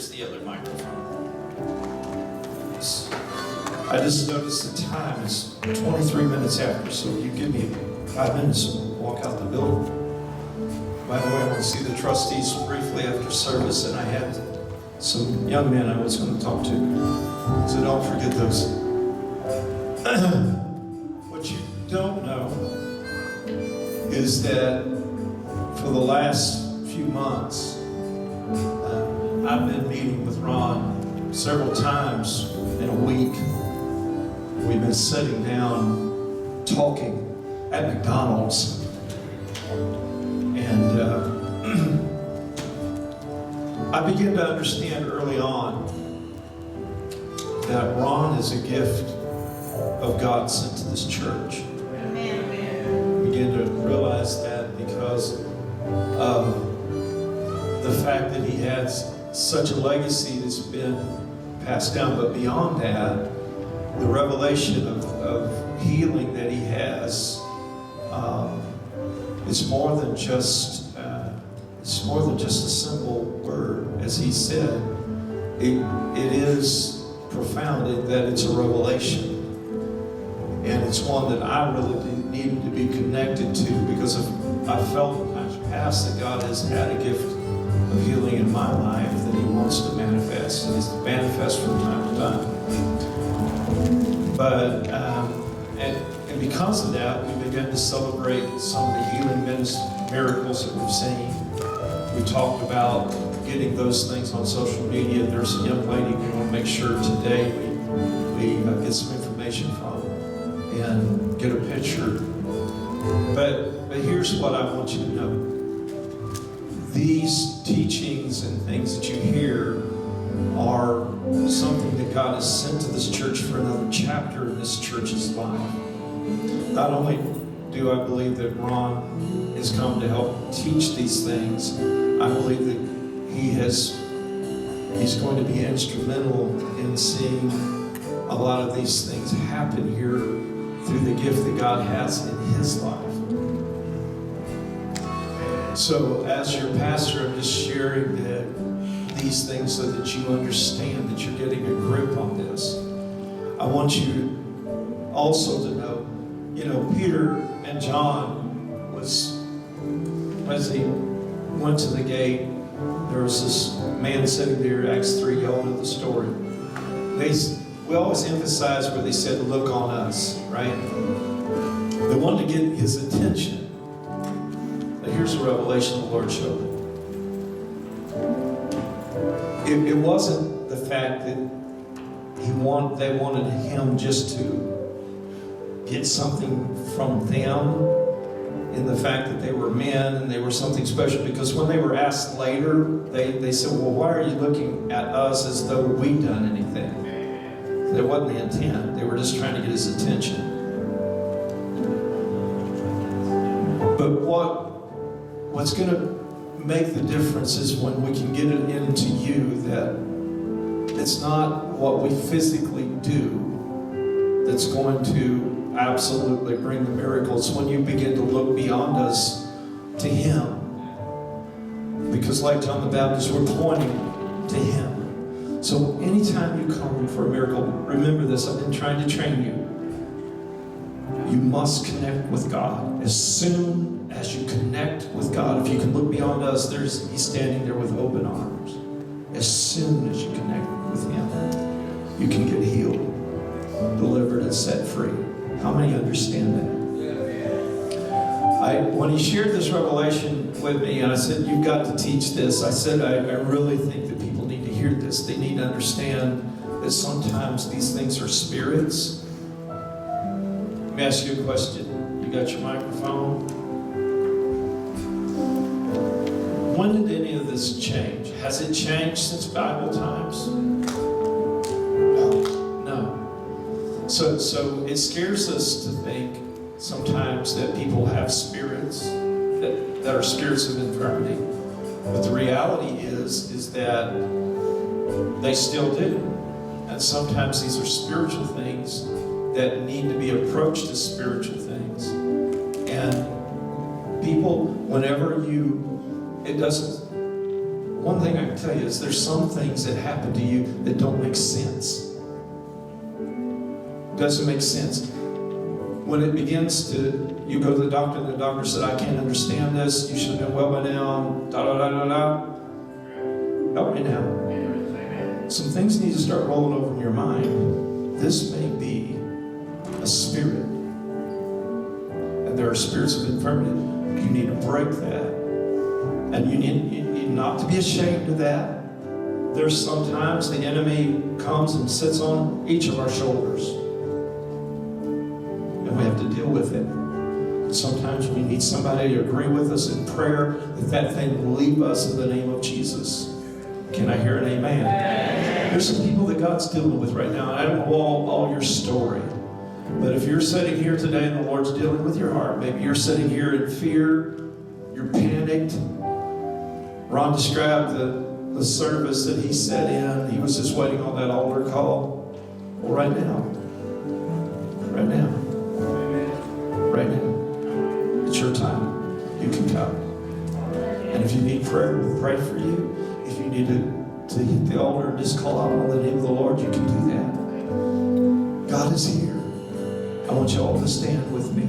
Here's the other microphone. I just noticed the time is 23 minutes after, so you give me 5 minutes to walk out the building. By the way, I want to see the trustees briefly after service, and I had some young men I was going to talk to, so don't forget those. What you don't know is that for the last few months, I've been meeting with Ron several times in a week. We've been sitting down talking at McDonald's, and I began to understand early on that Ron is a gift of God sent to this church. I began to realize that because of the fact that he has such a legacy that's been passed down, but beyond that, the revelation of healing that he has, it's more than just a simple word. As he said, it is profound in that it's a revelation, and it's one that I really needed to be connected to, because I felt in times past that God has had a gift of healing in my life that he wants to manifest, and he's manifest from time to time. But and because of that, we began to celebrate some of the healing miracles that we've seen. We talked about getting those things on social media. There's a young lady we want to make sure today we get some information from and get a picture. But here's what I want you to know. These teachings and things that you hear are something that God has sent to this church for another chapter in this church's life. Not only do I believe that Ron has come to help teach these things, I believe that he's going to be instrumental in seeing a lot of these things happen here through the gift that God has in his life. So as your pastor, I'm just sharing these things so that you understand that you're getting a grip on this. I want you also to know, Peter and John as he went to the gate, there was this man sitting there, Acts 3, y'all know the story. We always emphasize where they said, look on us, right? They wanted to get his attention. But here's a revelation the Lord showed me. It wasn't the fact that they wanted him just to get something from them, in the fact that they were men and they were something special. Because when they were asked later, they said, well, why are you looking at us as though we'd done anything? That wasn't the intent. They were just trying to get his attention. But what's going to make the difference is when we can get it into you that it's not what we physically do that's going to absolutely bring the miracles. When you begin to look beyond us to him, because like John the Baptist, we're pointing to him. So anytime you come for a miracle, remember this. I've been trying to train you. You must connect with God. As soon as you connect with God, if you can look beyond us, he's standing there with open arms. As soon as you connect with him, you can get healed, delivered, and set free. How many understand that? When he shared this revelation with me, and I said, you've got to teach this, I said, I really think that people need to hear this. They need to understand that sometimes these things are spirits. Let me ask you a question. You got your microphone? When did any of this change? Has it changed since Bible times? No. So it scares us to think sometimes that people have spirits that are spirits of infirmity. But the reality is that they still do. And sometimes these are spiritual things that need to be approached as spiritual things. And people, one thing I can tell you is there's some things that happen to you that don't make sense. Doesn't make sense. When it begins to, you go to the doctor and the doctor said, I can't understand this, you should have been well by now, Not right now. Some things need to start rolling over in your mind. This may be a spirit. And there are spirits of infirmity. You need to break that. And you need not to be ashamed of that. There's sometimes the enemy comes and sits on each of our shoulders. And we have to deal with it. And sometimes we need somebody to agree with us in prayer that thing will leave us in the name of Jesus. Can I hear an amen? There's some people that God's dealing with right now. I don't know all your story. But if you're sitting here today and the Lord's dealing with your heart, maybe you're sitting here in fear, you're panicked. Ron described the service that he sat in. He was just waiting on that altar call. Well, right now, it's your time. You can come. And if you need prayer, we'll pray for you. If you need to hit the altar and just call out on the name of the Lord, you can do that. God is here. I want you all to stand with me.